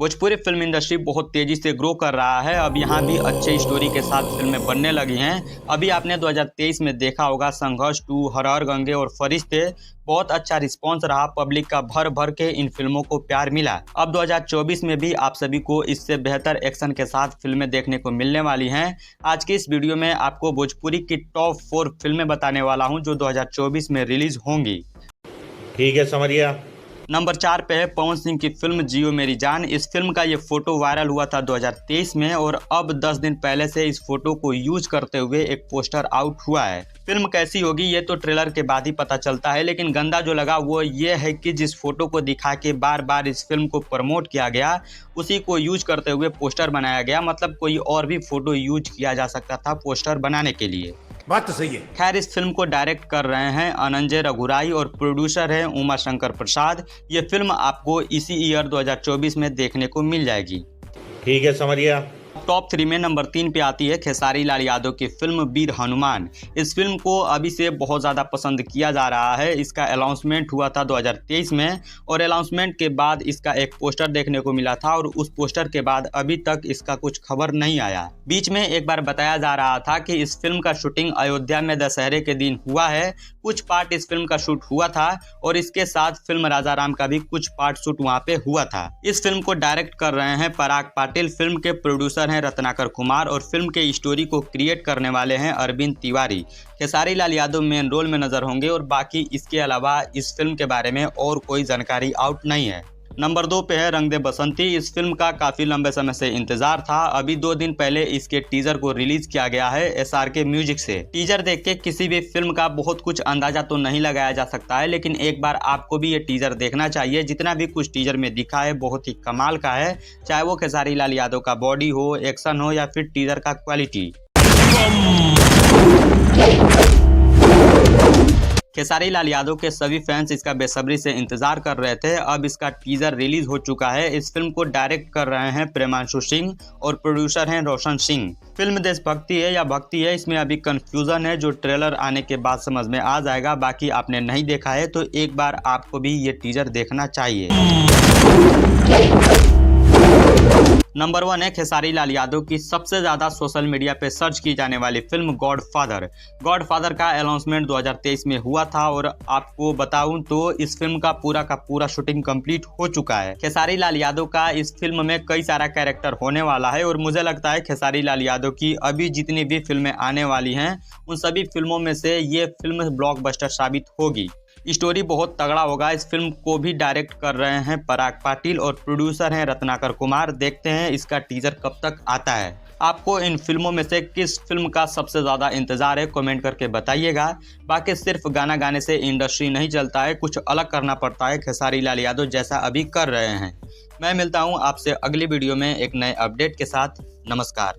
Bhojpuri film industry बहुत तेजी से ग्रो कर रहा है। अब यहाँ भी अच्छे स्टोरी के साथ फिल्में बनने लगी हैं। अभी आपने 2023 में देखा होगा संघर्ष 2, हर हर गंगे और फरिश्ते। बहुत अच्छा रिस्पांस रहा, पब्लिक का भर भर के इन फिल्मों को प्यार मिला। अब 2024 में भी आप सभी को इससे बेहतर एक्शन के साथ फिल्में देखने को मिलने वाली हैं। आज की इस वीडियो में आपको भोजपुरी की टॉप 4 फिल्में बताने वाला हूं जो 2024 में रिलीज होंगी। ठीक है, समझिए। नंबर 4 पे है पवन सिंह की फिल्म जियो मेरी जान। इस फिल्म का ये फोटो वायरल हुआ था 2023 में और अब 10 दिन पहले से इस फोटो को यूज करते हुए एक पोस्टर आउट हुआ है। फिल्म कैसी होगी ये तो ट्रेलर के बाद ही पता चलता है, लेकिन गंदा जो लगा वो ये है कि जिस फोटो को दिखा के बार बार इस फिल्म को प्रमोट किया गया उसी को यूज करते हुए पोस्टर बनाया गया। मतलब कोई और भी फोटो यूज किया जा सकता था पोस्टर बनाने के लिए। बात तो सही है। खैर, इस फिल्म को डायरेक्ट कर रहे हैं अनंजय रघुराई और प्रोड्यूसर है उमा शंकर प्रसाद। ये फिल्म आपको इसी ईयर 2024 में देखने को मिल जाएगी। ठीक है, समझिए। टॉप 3 में नंबर 3 पे आती है खेसारी लाल यादव की फिल्म वीर हनुमान। इस फिल्म को अभी से बहुत ज़्यादा पसंद किया जा रहा है। इसका अनाउंसमेंट हुआ था 2023 में और अनाउंसमेंट के बाद इसका एक पोस्टर देखने को मिला था और उस पोस्टर के बाद अभी तक इसका कुछ खबर नहीं आया। बीच में एक बार बताया जा रहा था कि इस फिल्म का शूटिंग अयोध्या में दशहरे के दिन हुआ है। कुछ पार्ट इस फिल्म का शूट हुआ था और इसके साथ फिल्म राजा राम का भी कुछ पार्ट शूट वहाँ पे हुआ था। इस फिल्म को डायरेक्ट कर रहे हैं पराग पाटिल। फिल्म के प्रोड्यूसर हैं रत्नाकर कुमार और फिल्म के स्टोरी को क्रिएट करने वाले हैं अरविंद तिवारी। खेसारी लाल यादव मेन रोल में नजर होंगे और बाकी इसके अलावा इस फिल्म के बारे में और कोई जानकारी आउट नहीं है। नंबर 2 पे है रंग दे बसंती। इस फिल्म का काफी लंबे समय से इंतजार था। अभी 2 दिन पहले इसके टीजर को रिलीज किया गया है SRK म्यूजिक से। टीजर देख के किसी भी फिल्म का बहुत कुछ अंदाजा तो नहीं लगाया जा सकता है, लेकिन एक बार आपको भी ये टीजर देखना चाहिए। जितना भी कुछ टीजर में दिखा है बहुत ही कमाल का है, चाहे वो खेसारी लाल यादव का बॉडी हो, एक्शन हो या फिर टीजर का क्वालिटी। खेसारी लाल यादव के सभी फैंस इसका बेसब्री से इंतजार कर रहे थे। अब इसका टीजर रिलीज हो चुका है। इस फिल्म को डायरेक्ट कर रहे हैं प्रेमांशु सिंह और प्रोड्यूसर हैं रोशन सिंह। फिल्म देशभक्ति है या भक्ति है, इसमें अभी कंफ्यूजन है, जो ट्रेलर आने के बाद समझ में आ जाएगा। बाकी आपने नहीं देखा है तो एक बार आपको भी ये टीजर देखना चाहिए। नंबर 1 है खेसारी लाल यादव की सबसे ज्यादा सोशल मीडिया पे सर्च की जाने वाली फिल्म गॉडफादर। गॉडफादर का अनाउंसमेंट 2023 में हुआ था और आपको बताऊं तो इस फिल्म का पूरा शूटिंग कंप्लीट हो चुका है। खेसारी लाल यादव का इस फिल्म में कई सारा कैरेक्टर होने वाला है और मुझे लगता है खेसारी लाल यादव की अभी जितनी भी फिल्में आने वाली हैं उन सभी फिल्मों में से ये फिल्म ब्लॉकबस्टर साबित होगी। स्टोरी बहुत तगड़ा होगा। इस फिल्म को भी डायरेक्ट कर रहे हैं पराग पाटिल और प्रोड्यूसर हैं रत्नाकर कुमार। देखते हैं इसका टीजर कब तक आता है। आपको इन फिल्मों में से किस फिल्म का सबसे ज़्यादा इंतजार है कमेंट करके बताइएगा। बाकी सिर्फ गाना गाने से इंडस्ट्री नहीं चलता है, कुछ अलग करना पड़ता है खेसारी लाल यादव जैसा अभी कर रहे हैं। मैं मिलता हूँ आपसे अगली वीडियो में एक नए अपडेट के साथ। नमस्कार।